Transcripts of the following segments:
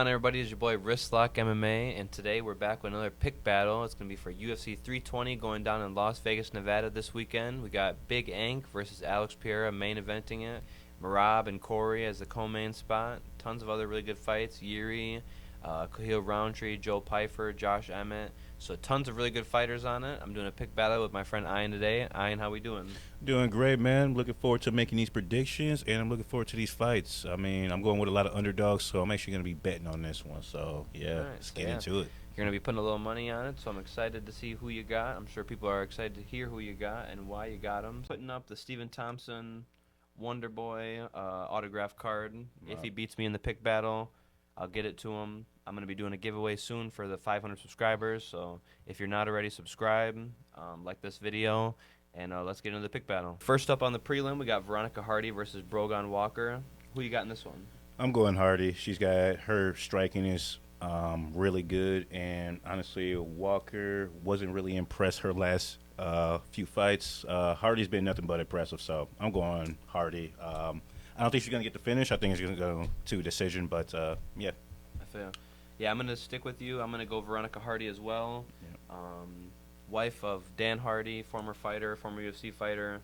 on, everybody? It's your boy Wristlock MMA, and today we're back with another pick battle. It's going to be for UFC 320 going down in Las Vegas, Nevada this weekend. We got Big Ank versus Alex Pereira main eventing it. Marab and Corey as the co-main spot. Tons of other really good fights. Yuri, Cahill Roundtree, Joe Pfeiffer, Josh Emmett. So tons of really good fighters on it. I'm doing a pick battle with my friend Ian today. Ian, how we doing? Doing great, man. Looking forward to making these predictions, and I'm looking forward to these fights. I mean, I'm going with a lot of underdogs, so I'm actually going to be betting on this one. So, yeah, Nice, let's get into it. You're going to be putting a little money on it, so I'm excited to see who you got. I'm sure people are excited to hear who you got and why you got them. Putting up the Stephen Thompson Wonder Boy autograph card. If he beats me in the pick battle, I'll get it to him. I'm going to be doing a giveaway soon for the 500 subscribers, so if you're not already subscribed, like this video, and let's get into the pick battle. First up on the prelim, we got Veronica Hardy versus Brogan Walker. Who you got in this one? I'm going Hardy. She's got her striking is really good, and honestly, Walker wasn't really impressed her last few fights. Hardy's been nothing but impressive, so I'm going Hardy. I don't think she's going to get the finish. I think it's going to go to a decision, but yeah. I feel. Yeah, I'm going to stick with you. I'm going to go Veronica Hardy as well. Yep. Wife of Dan Hardy, former fighter, former UFC fighter.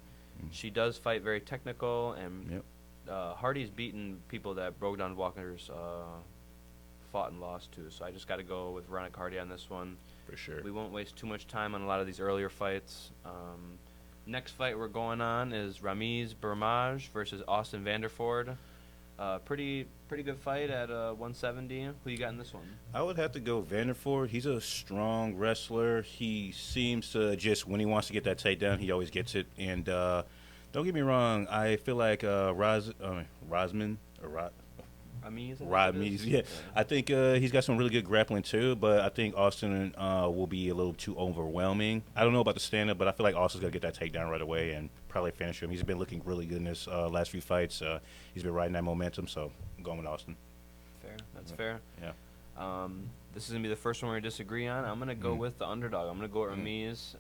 She does fight very technical, and Hardy's beaten people that Bogdan Walker's fought and lost to. So I just got to go with Veronica Hardy on this one. For sure. We won't waste too much time on a lot of these earlier fights. Next fight we're going on is Ramiz Bermaj versus Austin Vanderford. Pretty good fight at 170. Who you got in this one? I would have to go Vanderford. He's a strong wrestler. He seems to just, when he wants to get that takedown, he always gets it. And don't get me wrong, I feel like Rosman, Ramiz, yeah. I think he's got some really good grappling too, but I think Austin will be a little too overwhelming. I don't know about the stand-up, but I feel like Austin's going to get that takedown right away and probably finish him. He's been looking really good in his last few fights. He's been riding that momentum, so I'm going with Austin. Fair. That's fair. Yeah. This is going to be the first one we disagree on. I'm going to go with the underdog. I'm going to go with Ramiz.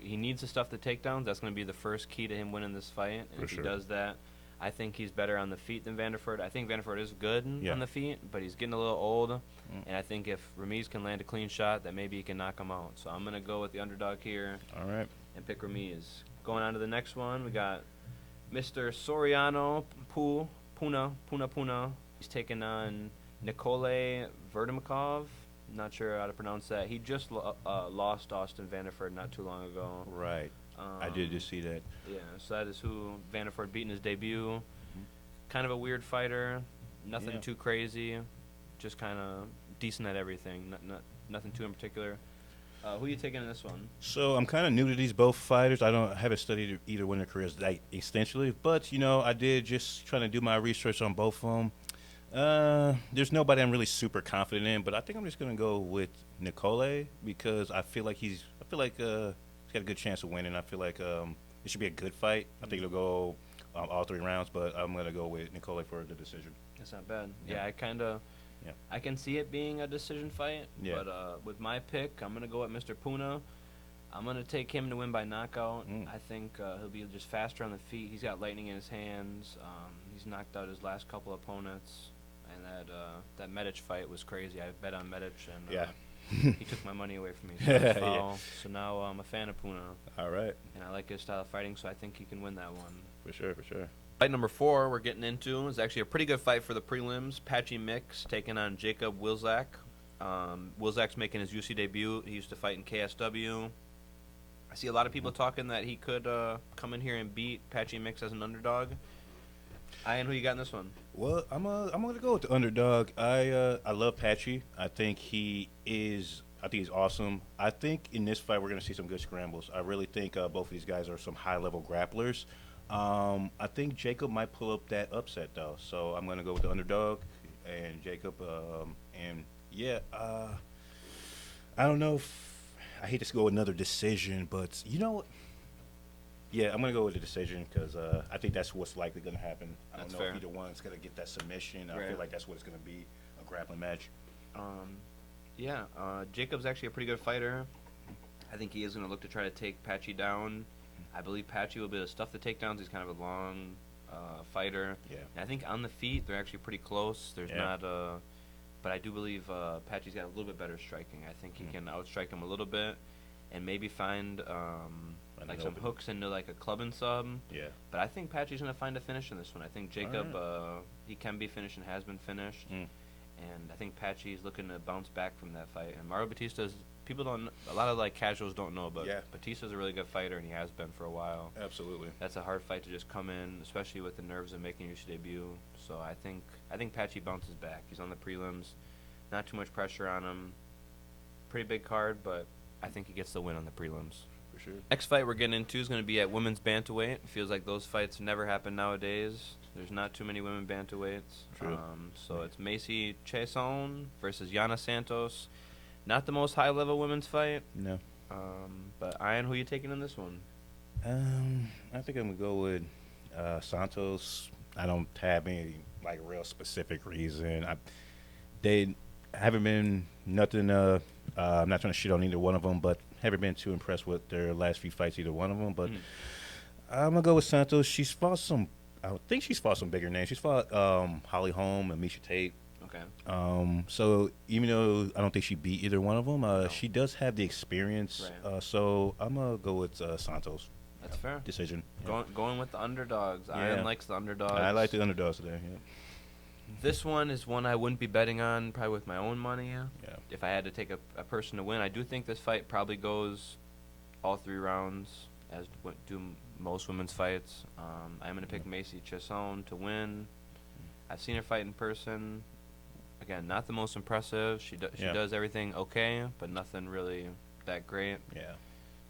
He needs the stuff to takedowns. That's going to be the first key to him winning this fight. And if he does that, I think he's better on the feet than Vanderford. I think Vanderford is good on the feet, but he's getting a little old. And I think if Ramiz can land a clean shot, that maybe he can knock him out. So I'm going to go with the underdog here. All right. And pick Ramiz. Going on to the next one, we got Mr. Soriano Puna. He's taking on Nikolay Verdimakov. Not sure how to pronounce that. He just lost Austin Vanderford not too long ago. Right. I did just see that. Yeah, so that is who Vanderford beat in his debut. Kind of a weird fighter. Nothing too crazy. Just kind of decent at everything. Nothing too in particular. Who are you taking in this one? So I'm kind of new to these both fighters. I haven't studied either one of their careers that extensively, but I did just trying to do my research on both of them. There's nobody I'm really super confident in, but I think I'm just gonna go with Nikolay because I feel like he's got a good chance of winning. I feel like it should be a good fight. I think it'll go all 3 rounds, but I'm gonna go with Nikolay for the decision. That's not bad. Yeah, I can see it being a decision fight, but with my pick, I'm going to go with Mr. Puna. I'm going to take him to win by knockout. I think he'll be just faster on the feet. He's got lightning in his hands. He's knocked out his last couple opponents, and that Medic fight was crazy. I bet on Medic, and he took my money away from me. So, so now I'm a fan of Puna. All right. And I like his style of fighting, so I think he can win that one. For sure. Fight number 4 we're getting into is actually a pretty good fight for the prelims. Patchy Mix taking on Jacob Wilczak. Wilczak's making his UFC debut. He used to fight in KSW. I see a lot of people talking that he could come in here and beat Patchy Mix as an underdog. Ian, who you got in this one? Well, I'm gonna go with the underdog. I love Patchy. I think he's awesome. I think in this fight we're gonna see some good scrambles. I really think both of these guys are some high-level grapplers. I think Jacob might pull up that upset though, so I'm gonna go with the underdog and Jacob. I don't know if I hate to go another decision, but you know what? Yeah, I'm gonna go with the decision because I think that's what's likely gonna happen. I don't know if either one's gonna get that submission. I feel like that's what it's gonna be, a grappling match. Jacob's actually a pretty good fighter. I think he is gonna look to try to take Patchy down. I believe Patchy will be able to stuff the takedowns. He's kind of a long fighter. Yeah. And I think on the feet, they're actually pretty close. There's not but I do believe Patchy's got a little bit better striking. I think he can outstrike him a little bit, and maybe find like some hooks into like a club and sub. Yeah. But I think Patchy's gonna find a finish in this one. I think Jacob he can be finished and has been finished, and I think Patchy's looking to bounce back from that fight. And Mario Batista's people don't a lot of like casuals don't know, but Batista's a really good fighter, and he has been for a while. Absolutely. That's a hard fight to just come in, especially with the nerves of making your debut. So I think Patchy bounces back. He's on the prelims, not too much pressure on him. Pretty big card, but I think he gets the win on the prelims. For sure. Next fight we're getting into is going to be at women's bantamweight. Feels like those fights never happen nowadays. There's not too many women bantamweights. True. So it's Macy Chiasson versus Yana Santos. Not the most high-level women's fight. No. But Ian, who you taking in this one? I think I'm gonna go with Santos. I don't have any like real specific reason. They haven't been nothing. I'm not trying to shit on either one of them, but haven't been too impressed with their last few fights, either one of them. But I'm gonna go with Santos. She's fought some. I think she's fought some bigger names. She's fought Holly Holm and Misha Tate. Okay. So even though I don't think she beat either one of them, she does have the experience. Right. So I'm gonna go with Santos. That's fair. Decision. Going with the underdogs. Yeah. Ian likes the underdogs. I like the underdogs today. Yeah. This one is one I wouldn't be betting on, probably with my own money. Yeah. If I had to take a person to win, I do think this fight probably goes all 3 rounds, as do most women's fights. I'm going to pick Macy Chiasson to win. I've seen her fight in person. Again, not the most impressive. She does everything okay, but nothing really that great. Yeah.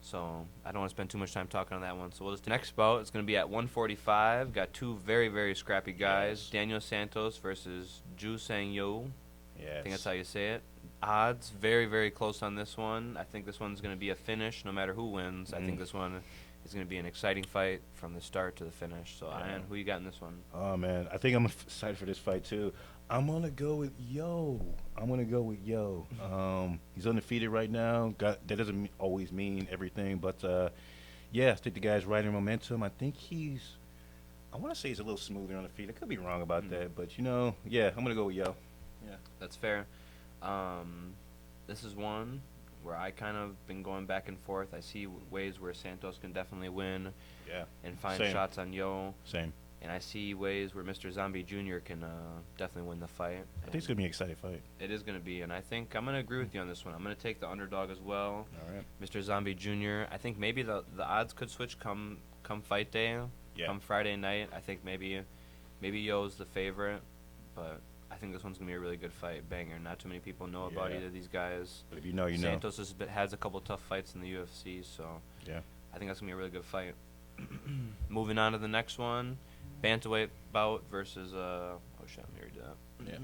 So I don't want to spend too much time talking on that one. So we'll just next bout. It's going to be at 145. Got 2 very, very scrappy guys. Yes. Daniel Santos versus Ju Sang-yo. Yes. I think that's how you say it. Odds very, very close on this one. I think this one's going to be a finish no matter who wins. I think this one is going to be an exciting fight from the start to the finish. So, Ian, who you got in this one? Oh, man. I think I'm excited for this fight, too. I'm going to go with Yo. He's undefeated right now. That doesn't always mean everything. But, I think the guy's riding momentum. I think I want to say he's a little smoother on the feet. I could be wrong about that. But, I'm going to go with Yo. Yeah. That's fair. This is one where I kind of been going back and forth. I see ways where Santos can definitely win and find shots on Yo. Same. And I see ways where Mr. Zombie Jr. can definitely win the fight. I think it's going to be an exciting fight. It is going to be, and I think I'm going to agree with you on this one. I'm going to take the underdog as well. All right. Mr. Zombie Jr., I think maybe the odds could switch come fight day, come Friday night. I think maybe Yo's the favorite, but I think this one's going to be a really good fight, banger. Not too many people know about either of these guys. But if you know, you know. Santos has a couple tough fights in the UFC, so I think that's going to be a really good fight. Moving on to the next one. Bantamweight bout versus let me read that. Yeah.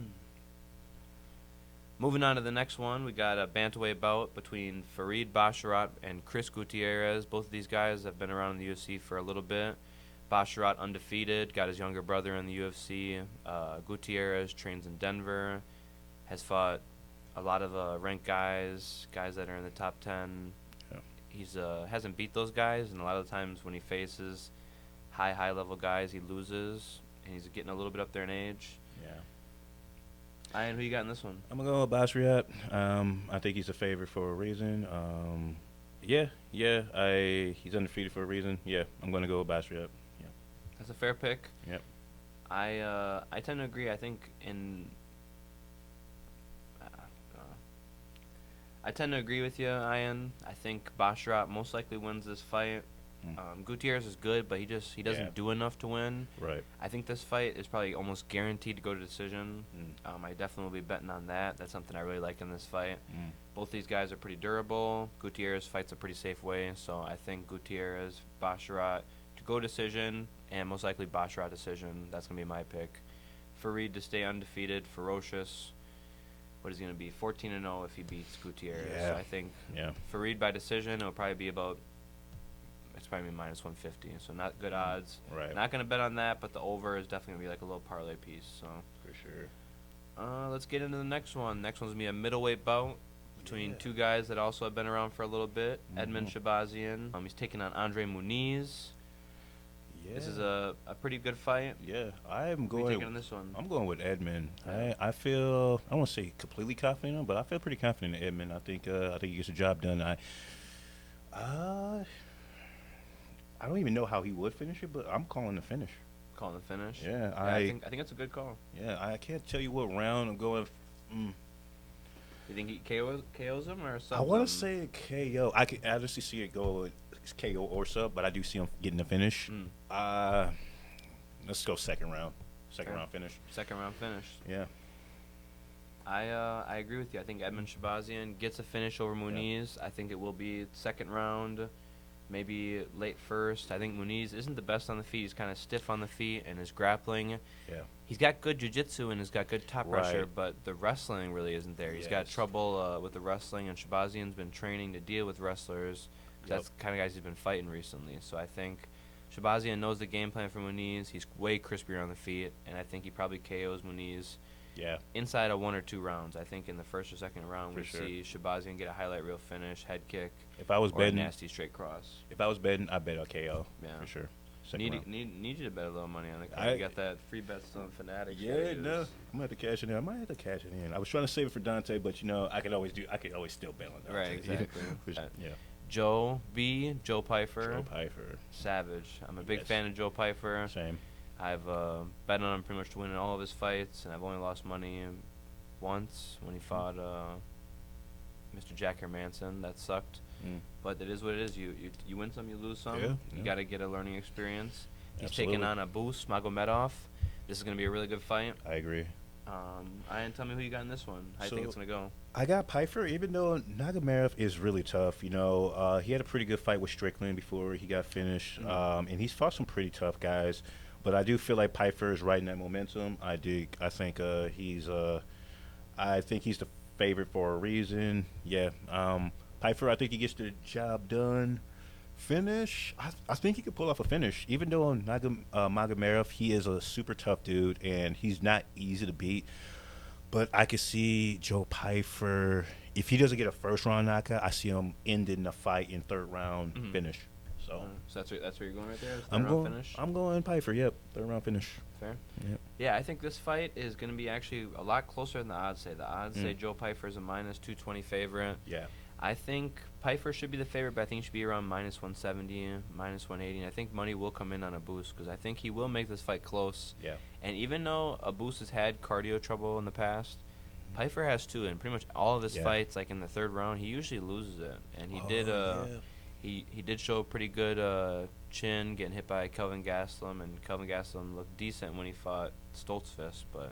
Moving on to the next one, we got a bantamweight bout between Farid Basharat and Chris Gutierrez. Both of these guys have been around in the UFC for a little bit. Basharat undefeated, got his younger brother in the UFC. Gutierrez trains in Denver, has fought a lot of ranked guys that are in the top 10. Yeah. He's hasn't beat those guys, and a lot of the times when he faces high level guys, he loses, and he's getting a little bit up there in age. Yeah. Ian, who you got in this one? I'm gonna go with Basriat. I think he's a favorite for a reason. He's undefeated for a reason. Yeah, I'm gonna go with Basriat. Yeah. That's a fair pick. Yep. I tend to agree. I think I tend to agree with you, Ian. I think Basharat most likely wins this fight. Gutierrez is good, but he doesn't do enough to win. Right. I think this fight is probably almost guaranteed to go to decision. I definitely will be betting on that. That's something I really like in this fight. Both these guys are pretty durable. Gutierrez fights a pretty safe way, so I think Gutierrez, Basharat to go decision, and most likely Basharat decision. That's going to be my pick. Farid to stay undefeated, ferocious. What is he going to be? 14-0 if he beats Gutierrez. Yeah. So I think Yeah. Farid by decision, it'll probably be about it's probably minus 150, so not good odds. Right. Not going to bet on that, but the over is definitely going to be like a little parlay piece. So For sure. let's get into the next one. Next one's going to be a middleweight bout between two guys that also have been around for a little bit. Edmund Shabazian. He's taking on Andre Muniz. This is a pretty good fight. Yeah, I'm Who you taking going. on this one? I'm going with Edmund. Yeah. I feel I won't say completely confident, in him, but I feel pretty confident in Edmund. I think he gets the job done. Uh, I don't even know how he would finish it, but I'm calling the finish. Calling the finish. Yeah, I think it's a good call. yeah, I can't tell you what round I'm going. Mm, You think he KOs him or I subs want him? to say KO. I can honestly see it go with KO or sub, but I do see him getting the finish. Mm. Uh, let's go second round. Second Okay. round finish. Second round finish. Yeah. I agree with you. I think Edmund Shabazian gets a finish over Muniz. I think it will be second round, maybe late first. I think Muniz isn't the best on the feet. He's kind of stiff on the feet, and his grappling. Yeah. He's got good jiu-jitsu and he's got good top pressure, Right. but the wrestling really isn't there. He's got Yes. trouble with the wrestling, and Shabazian's been training to deal with wrestlers. 'Cause Yep. That's the kind of guys he's been fighting recently. So I think Shabazian knows the game plan for Muniz. He's way crispier on the feet, and I think he probably KOs Muniz Yeah. inside of 1 or 2 rounds. I think in the first or second round For we sure. see Shabazian get a highlight reel finish, head kick, If I was or a betting, nasty straight cross. I bet a KO. Yeah. For sure. Second Need round. you to bet a little money on it. 'Cause I- you got that free bets on Fanatics. Yeah, no. I'm gonna have to cash it in. I might have to cash it in. I was trying to save it for Dante, but I could always still bet on Dante. Right, exactly. Yeah. Joe Pfeiffer. Joe Pfeiffer. Savage. I'm a big Yes. fan of Joe Pfeiffer. Same. I've bet on him pretty much to win in all of his fights, and I've only lost money once when he fought Mr. Jack Hermanson. That sucked. Mm. But it is what it is. You win some, you lose some. Yeah, You yeah. got to get a learning experience. He's Absolutely. taking on Abus Magomedov. This is going to be a really good fight. I agree. Ian, tell me who you got in this one. How do you think it's going to go? I got Pfeiffer, even though Nagamarov is really tough. He had a pretty good fight with Strickland before he got finished, and he's fought some pretty tough guys. But I do feel like Pfeiffer is riding that momentum. I think he's the favorite for a reason. Yeah. Pfeiffer, I think he gets the job done. Finish, I think he could pull off a finish. Even though Magomerov, he is a super tough dude, and he's not easy to beat. But I could see Joe Pfeiffer, if he doesn't get a first round knockout, I see him ending the fight in third round finish. So So that's where you're going right there? I'm Third round going. finish? I'm going Pfeiffer. Yep, third round finish. Fair. Yep. Yeah, I think this fight is going to be actually a lot closer than the odds say. The odds say Joe Pfeiffer is a minus 220 favorite. Yeah. I think Pfeiffer should be the favorite, but I think he should be around minus 170, minus 180. And I think money will come in on a boost because I think he will make this fight close. Yeah. And even though a boost has had cardio trouble in the past, Pfeiffer has too. In pretty much all of his Yeah. fights, like in the third round, he usually loses it. And he Oh, did. yeah. He did show a pretty good chin, getting hit by Kelvin Gastelum, and Kelvin Gastelum looked decent when he fought Stoltzfus, but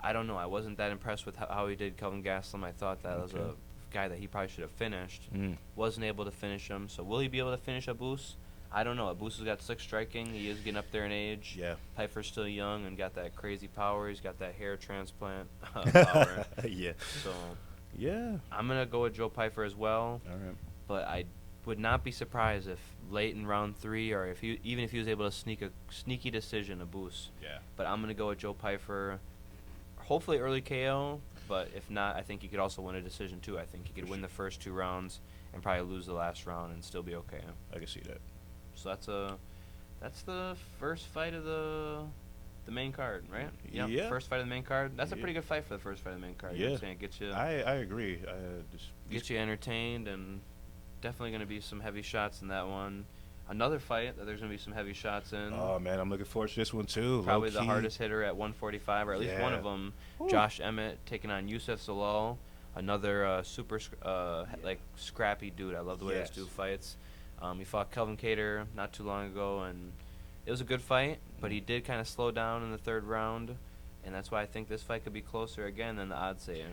I don't know. I wasn't that impressed with how he did Kelvin Gastelum. I thought that was Okay. a guy that he probably should have finished. Mm. Wasn't able to finish him. So will he be able to finish Abus? I don't know. Abus has got slick striking. He is getting up there in age. Yeah. Pfeiffer's still young and got that crazy power. He's got that hair transplant power. Yeah. So Yeah. I'm gonna go with Joe Pfeiffer as well. All right. But I would not be surprised if late in round 3 or even if he was able to sneak a sneaky decision, a boost. Yeah. But I'm gonna go with Joe Pfeiffer. Hopefully early KO, but if not, I think he could also win a decision too. I think he could For win sure. the first 2 rounds and probably lose the last round and still be okay. I can see that. So that's the first fight of the main card, right? Yep, Yeah. First fight of the main card. That's a Yeah. pretty good fight for the first fight of the main card. You know Yeah. what I'm saying? I agree. Get you entertained, and definitely going to be some heavy shots in that one. Another fight that there's going to be some heavy shots in. Oh man, I'm looking forward to this one too. Probably the low-key. hardest hitter at 145, or at least one Yeah. of them. Whew. Josh Emmett taking on Yusuf Zalal, another like scrappy dude. I love the way Yes. this dude fights. He fought Kelvin Cater not too long ago, and it was a good fight, but he did kind of slow down in the third round, and that's why I think this fight could be closer again than the odds say.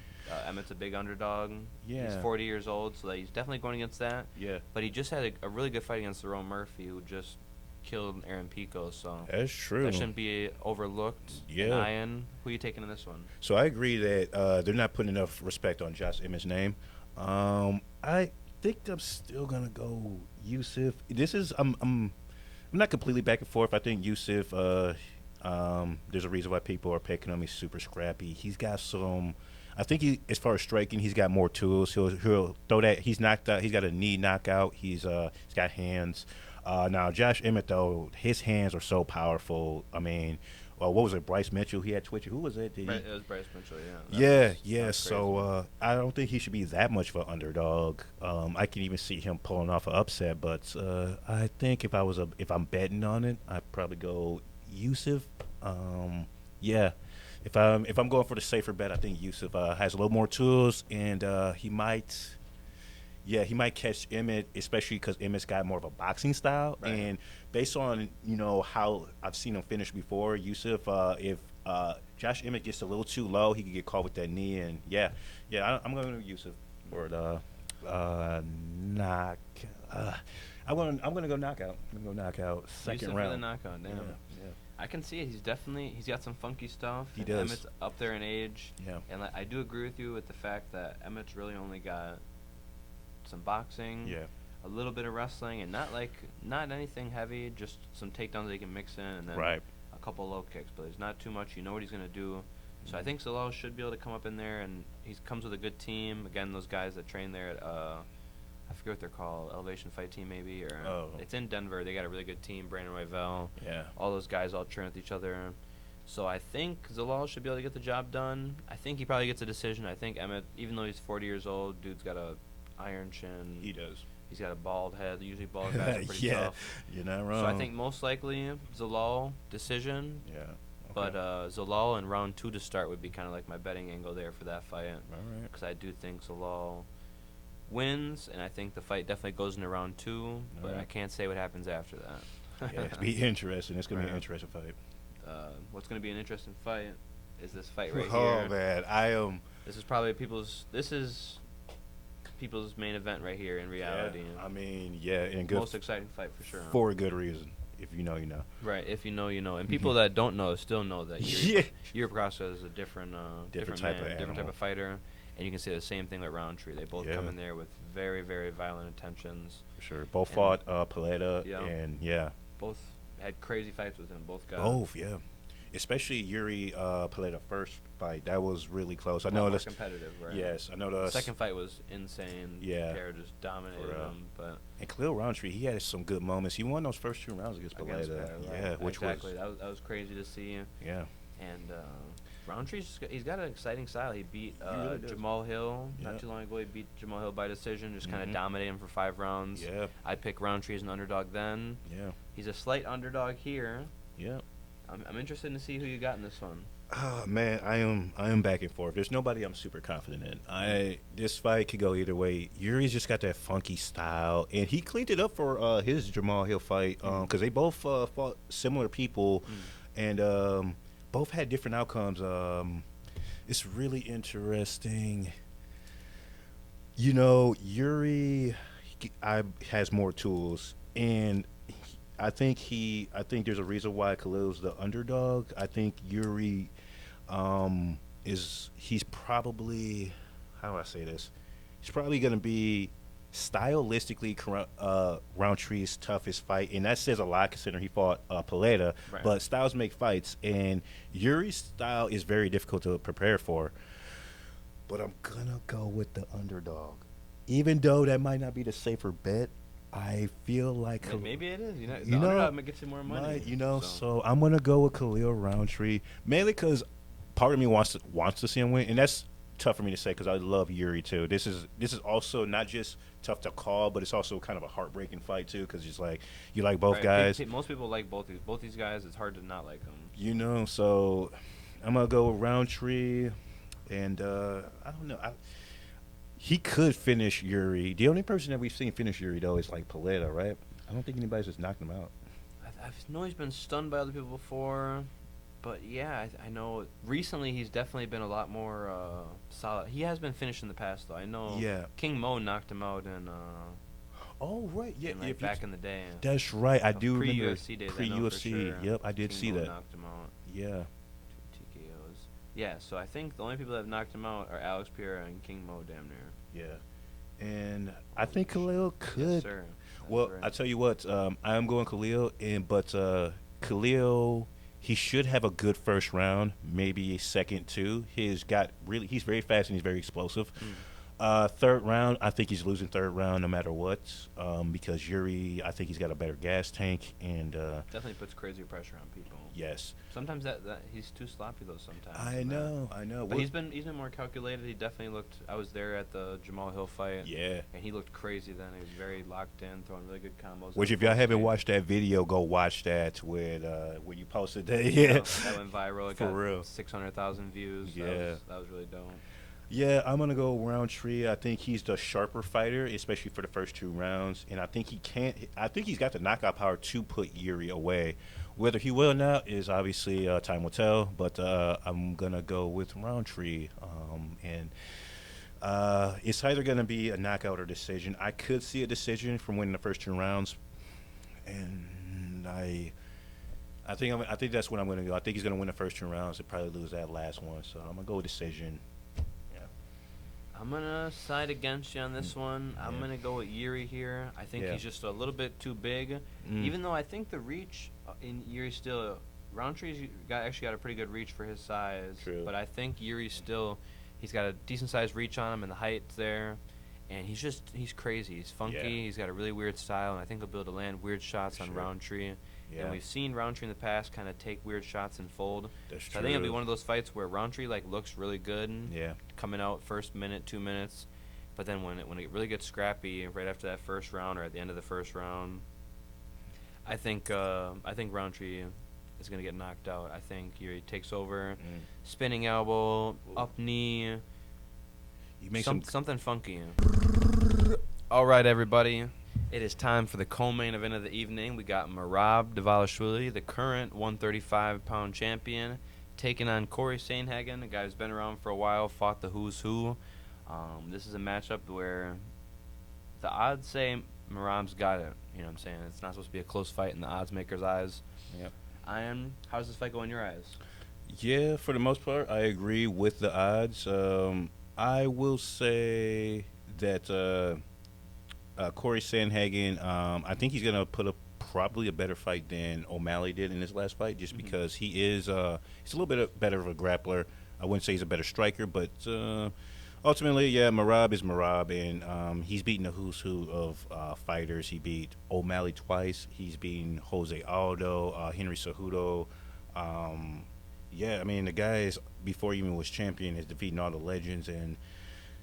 Emmett's a big underdog. He's Yeah. 40 years old, so he's definitely going against that. Yeah. But he just had a really good fight against Lerone Murphy, who just killed Aaron Pico, so That's true. that shouldn't be overlooked. Yeah. And Ian, who are you taking in this one? So I agree that they're not putting enough respect on Josh Emmett's name. I think I'm still gonna go Yusuf. This is I'm not completely back and forth. I think Yusuf. There's a reason why people are picking him. He's super scrappy. He's got some. I think as far as striking, he's got more tools. He'll throw that. He's knocked out. He's got a knee knockout. He's got hands. Now Josh Emmett though, his hands are so powerful. I mean, well, what was it? Bryce Mitchell. He had Twitcher. Who was it? Did he? It was Bryce Mitchell. Yeah. Yeah. That was crazy. So I don't think he should be that much of an underdog. I can even see him pulling off an upset, but I think if I'm betting on it, I'd probably go Yusuf. Yeah. If I'm going for the safer bet, I think Yusuf has a little more tools, and he might. Yeah, he might catch Emmett, especially because Emmett's got more of a boxing style. Right. And based on how I've seen him finish before, Yusuf, if Josh Emmett gets a little too low, he could get caught with that knee. And I'm going to Yusuf for the knock. I'm going to go knockout. I'm going to go knockout second Yusuf round. for the knockout. Damn. Yeah. I can see it. He's got some funky stuff. He does. Emmett's up there in age. Yeah. And I do agree with you with the fact that Emmett's really only got some boxing, Yeah. a little bit of wrestling, and not anything heavy, just some takedowns that he can mix in, and then Right. a couple low kicks. But there's not too much. You know what he's gonna do. So I think Zalal should be able to come up in there, and he comes with a good team. Again, those guys that train there at I forget what they're called, Elevation Fight Team maybe, or it's in Denver. They got a really good team. Brandon Royval, Yeah. all those guys all train with each other. So I think Zalal should be able to get the job done. I think he probably gets a decision. I think Emmett, even though he's 40 years old, dude's got a iron chin. He does. He's got a bald head. Usually bald guys are pretty Yeah. tough. You're not wrong. So I think most likely Zalal decision. Yeah. Okay. But Zalal in round 2 to start would be kind of like my betting angle there for that fight. All right. Because I do think Zalal wins, and I think the fight definitely goes into round 2. But right. I can't say what happens after that. Yeah, it'll be interesting. It's going to be an Right. interesting fight. What's going to be an interesting fight is this fight right Oh, here. man. I am. This is probably people's main event right here in reality. Yeah, I mean, yeah, and good. Most exciting fight for sure. For a good reason. If you know, you know. Right, if you know, you know, and people that don't know still know that Yeah. Yuri Prochazka is a different Different type of different type animal. of fighter, and you can say the same thing with Roundtree. They both Yeah. come in there with very, very violent intentions. For sure. Both And- fought Paleta, Yeah. and yeah. Both had crazy fights with him. Both guys. Both, yeah. Especially Yuri Paleta first fight. That was really close. I A lot know more this. competitive, right? Yes, I know the Second fight was insane. Yeah. Pair just dominated For real. him, but And Khalil Roundtree, he had some good moments. He won those first 2 rounds against against Paleta. Pair, right? Yeah, which exactly. was That was crazy to see. yeah. And he's got an exciting style. He beat really does. Jamal Hill Yeah. not too long ago. He beat Jamal Hill by decision, just kind of Mhm. dominated him for 5 rounds. Yeah. I'd pick Roundtree as an underdog then. Yeah. He's a slight underdog here. Yeah. I'm interested to see who you got in this one. Oh man, I am back and forth. There's nobody I'm super confident in. This fight could go either way. Yuri's just got that funky style, and he cleaned it up for his Jamal Hill fight because they both fought similar people, and both had different outcomes. It's really interesting. You know, Yuri has more tools, and I think there's a reason why Khalil's the underdog. I think Yuri he's probably, how do I say this? He's probably going to be stylistically Roundtree's toughest fight, and that says a lot considering he fought Paleta. Right. But styles make fights, and Yuri's style is very difficult to prepare for. But I'm gonna go with the underdog, even though that might not be the safer bet. I feel like Maybe it is. The you know, underdog might get you more money. so I'm gonna go with Khalil Roundtree mainly because part of me wants to see him win, and that's tough for me to say because I love Yuri too. This is also not just tough to call, but it's also kind of a heartbreaking fight too because it's like you like both Right, guys. Most people like both these guys. It's hard to not like them. So I'm gonna go with Roundtree, and I don't know. He could finish Yuri. The only person that we've seen finish Yuri though is like Paleta, right? I don't think anybody's just knocked him out. I know he's been stunned by other people before, but yeah, I know recently he's definitely been a lot more solid. He has been finished in the past though. I know. Yeah. King Mo knocked him out in Oh right, yeah, like back in the day. That's right. I do remember Pre-UFC days. I know for Pre-UFC. sure. Yep, I did King see Mo that. knocked him out. Yeah. 2 TKOs. Yeah, so I think the only people that have knocked him out are Alex Pereira and King Mo damn near. Yeah. And I think Khalil could. Yes, sir. That's Well, right. I tell you what, I am going Khalil, but Khalil, he should have a good first round, maybe a second too. He's very fast and he's very explosive. Third round, I think he's losing third round no matter what. Because Yuri, I think he's got a better gas tank, and Definitely puts crazier pressure on people. yes, Sometimes that he's too sloppy though. Sometimes. I know. But he's been more calculated. He definitely looked. I was there at the Jamal Hill fight. Yeah. And he looked crazy then. He was very locked in, throwing really good combos. Which, in if the y'all first haven't game. watched that video, go watch that with when you posted that. Yeah, Yeah, that went viral. It for got real. 600,000 views. Yeah. That was really dope. Yeah, I'm gonna go Roundtree. I think he's the sharper fighter, especially for the first two rounds, and I think he can't. I think he's got the knockout power to put Yuri away. Whether he will or not is obviously time will tell. But I'm gonna go with Roundtree, and it's either gonna be a knockout or decision. I could see a decision from winning the first two rounds, and I think that's what I'm gonna go. I think he's gonna win the first two rounds and probably lose that last one. So I'm gonna go with decision. Yeah. I'm gonna side against you on this one. I'm Yeah. gonna go with Yuri here. I think Yeah. he's just a little bit too big. Even though I think the reach in Yuri still Roundtree's actually got a pretty good reach for his size. True. But I think Yuri still he's got a decent sized reach on him and the height's there. And he's crazy. He's funky. Yeah. He's got a really weird style, and I think he'll be able to land weird shots For on sure. Roundtree. Yeah. And we've seen Roundtree in the past kind of take weird shots and fold. That's So true. I think it'll be one of those fights where Roundtree looks really good. Yeah. Coming out first minute, 2 minutes, but then when it really gets scrappy right after that first round or at the end of the first round, I think Roundtree is gonna get knocked out. I think Yuri takes over, spinning elbow, up knee, You make some. something funky. All right, everybody. It is time for the co-main event of the evening. We got Merab Dvalishvili, the current 135-pound champion, taking on Corey Sandhagen, a guy who's been around for a while, fought the who's who. This is a matchup where the odds say Merab's got it. You know what I'm saying? It's not supposed to be a close fight in the odds maker's eyes. Yep. How does this fight go in your eyes? Yeah, for the most part, I agree with the odds. I will say that Corey Sandhagen, I think he's gonna put up probably a better fight than O'Malley did in his last fight, just because he is he's a little bit better of a grappler. I wouldn't say he's a better striker, but ultimately, yeah, Merab is Merab, and he's beaten the who's who of fighters. He beat O'Malley twice. He's beaten Jose Aldo, Henry Cejudo. Yeah, I mean, the guy is, before he even was champion, is defeating all the legends, and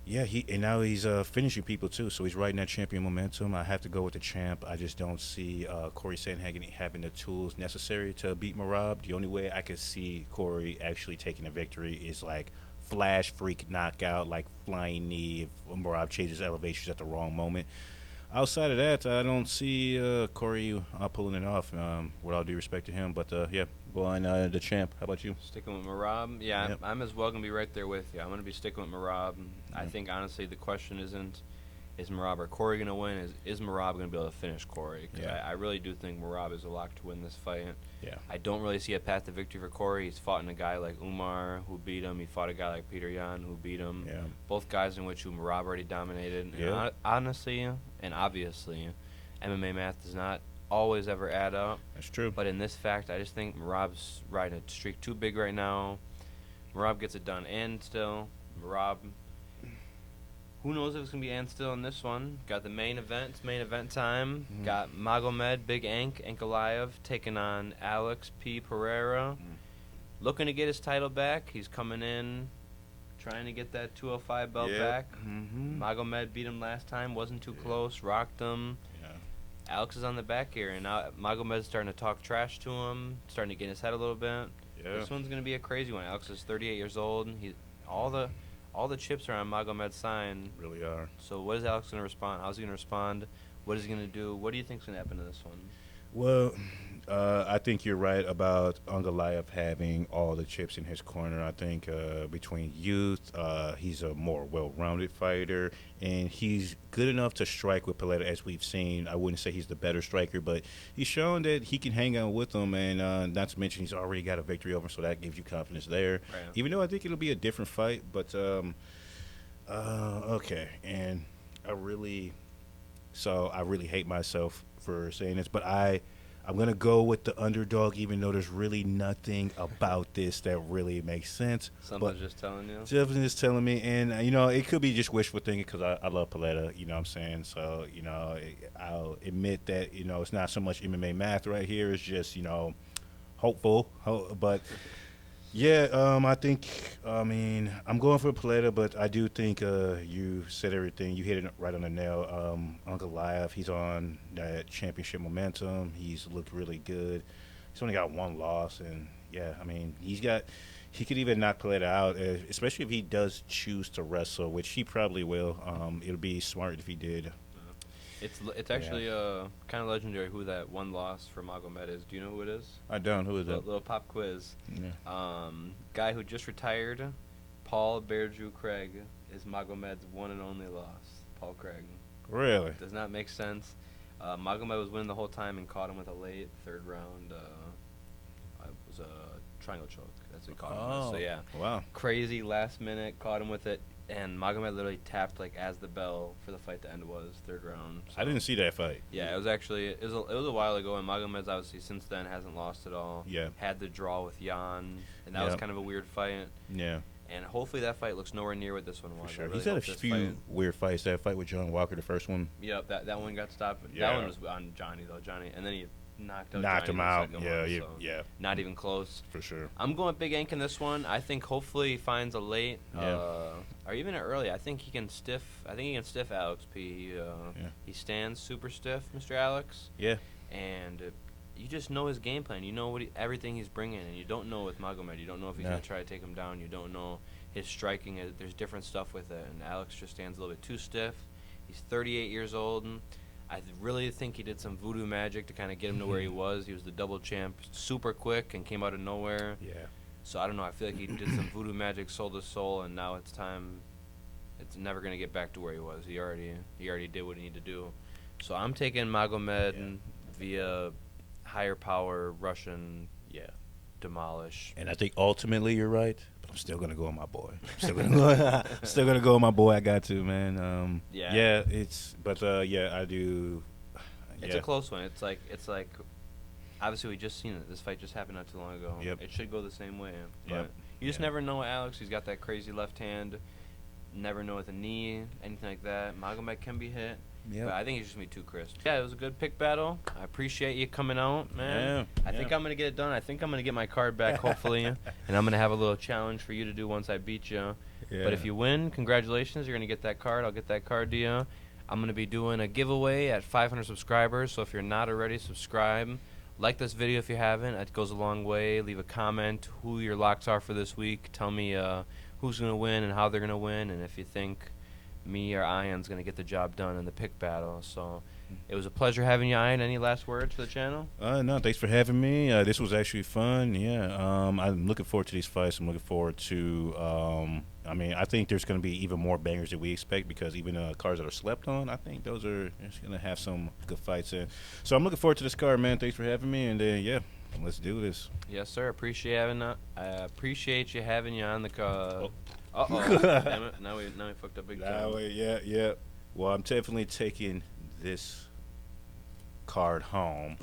yeah, now he's finishing people too. So he's riding that champion momentum. I have to go with the champ. I just don't see Corey Sandhagen having the tools necessary to beat Merab. The only way I could see Corey actually taking a victory is flash freak knockout, flying knee if Merab changes elevations at the wrong moment. Outside of that, I don't see Corey pulling it off. With all due respect to him, but yeah, going the champ. How about you? Sticking with Merab? Yeah, Yep. I'm as well going to be right there with you. I'm going to be sticking with Merab. I think, honestly, the question isn't, is Merab or Corey going to win? Is Merab going to be able to finish Corey? 'Cause Yeah. I really do think Merab is a lock to win this fight. Yeah. I don't really see a path to victory for Corey. He's fought in a guy like Umar, who beat him. He fought a guy like Peter Yan, who beat him. Yeah. Both guys in which Merab already dominated. And Yeah. honestly, and obviously, MMA math does not always ever add up. That's true. But in this fact, I just think Merab's riding a streak too big right now. Merab gets it done, and still, Merab. Who knows if it's gonna be and still in this one? Got the main event. It's main event time. Got Magomed Big Ankalaev taking on Alex P. Pereira. Looking to get his title back. He's coming in, trying to get that 205 belt back. Magomed beat him last time. Wasn't too close. Rocked him. Alex is on the back here, and now Magomed's starting to talk trash to him, starting to get in his head a little bit. Yeah. This one's gonna be a crazy one. Alex is 38 years old, and all the chips are on Magomed's side. Really are. So what is Alex gonna respond? How's he gonna respond? What is he gonna do? What do you think's gonna happen to this one? Well, I think you're right about Ankalaev having all the chips in his corner. I think between youth, he's a more well-rounded fighter, and he's good enough to strike with Paletta, as we've seen. I wouldn't say he's the better striker, but he's shown that he can hang out with him, and not to mention he's already got a victory over him, so that gives you confidence there. Right. Even though I think it'll be a different fight, but okay, and I really hate myself for saying this, but I I'm going to go with the underdog, even though there's really nothing about this that really makes sense. Something's just telling you. Something is telling me, and, it could be just wishful thinking because I love Paletta, you know what I'm saying? So, I'll admit that, it's not so much MMA math right here. It's just, hopeful. But, yeah, I think, I'm going for Paletta, but I do think you said everything. You hit it right on the nail. Uncle Live, he's on that championship momentum. He's looked really good. He's only got one loss, and, yeah, he could even knock Paletta out, especially if he does choose to wrestle, which he probably will. It'll be smart if he did. It's actually kind of legendary who that one loss for Magomed is. Do you know who it is? I don't. Who is that? Little pop quiz. Yeah. Guy who just retired, Paul Bear Drew Craig, is Magomed's one and only loss. Paul Craig. Really? Does not make sense. Magomed was winning the whole time and caught him with a late third round. It was a triangle choke. That's what he caught him with. So yeah. Wow. Crazy last minute, caught him with it. And Magomed literally tapped as the bell for the fight to end was, third round. So. I didn't see that fight. Yeah, it was a while ago, and Magomed's obviously since then hasn't lost at all. Yeah. Had the draw with Jan, and that was kind of a weird fight. Yeah. And hopefully that fight looks nowhere near what this one was. For sure. Really He's had a few weird fights. That fight with John Walker, the first one. Yep, that one got stopped. Yeah. That one was on Johnny though. And then he knocked Johnny him out. Yeah, so not even close. For sure. I'm going Big Ink in this one. I think hopefully he finds a late, or even an early. I think he can stiff Alex P. He stands super stiff, Mr. Alex. Yeah. And you just know his game plan. You know everything he's bringing, and you don't know with Magomed. You don't know if he's gonna try to take him down. You don't know his striking. There's different stuff with it, and Alex just stands a little bit too stiff. He's 38 years old, and I really think he did some voodoo magic to kind of get him to where he was. He was the double champ, super quick, and came out of nowhere. Yeah. So I don't know. I feel like he did some voodoo magic, sold his soul, and now it's time. It's never gonna get back to where he was. He already did what he needed to do. So I'm taking Magomed via higher power Russian. Demolish. And I think ultimately you're right, but I'm still gonna go with my boy. Still gonna go with my boy. I got to, man. I do. It's a close one. It's like obviously we just seen it. This fight just happened not too long ago. Yep. It should go the same way. But Yep. you just never know with Alex. He's got that crazy left hand. Never know with a knee, anything like that. Magomed can be hit. Yeah. But I think he's just gonna be too crisp. Yeah, it was a good pick battle. I appreciate you coming out, man. I think I'm gonna get it done. I think I'm gonna get my card back, hopefully, and I'm gonna have a little challenge for you to do once I beat you. Yeah. But if you win, congratulations. You're gonna get that card. I'll get that card to you. I'm gonna be doing a giveaway at 500 subscribers. So if you're not already, subscribe. Like this video if you haven't. It goes a long way. Leave a comment who your locks are for this week. Tell me who's gonna win and how they're gonna win, and if you think me or Ian's going to get the job done in the pick battle. So it was a pleasure having you, Ian. Any last words for the channel? No, thanks for having me. This was actually fun. Yeah, I'm looking forward to these fights. I'm looking forward to, I think there's going to be even more bangers than we expect because even cards that are slept on, I think those are going to have some good fights in. So I'm looking forward to this card, man. Thanks for having me. And let's do this. Yes, sir. I appreciate you having you on the card. Damn it. Now we fucked up big time. Yeah. Well, I'm definitely taking this card home.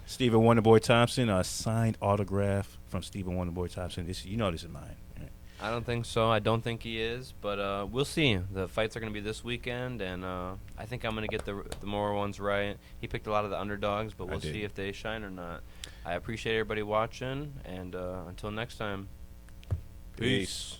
Stephen Wonderboy Thompson, a signed autograph from Stephen Wonderboy Thompson. This is mine. Right? I don't think so. I don't think he is, but we'll see. The fights are going to be this weekend, and I think I'm going to get the more ones right. He picked a lot of the underdogs, but we'll see if they shine or not. I appreciate everybody watching, and until next time, peace.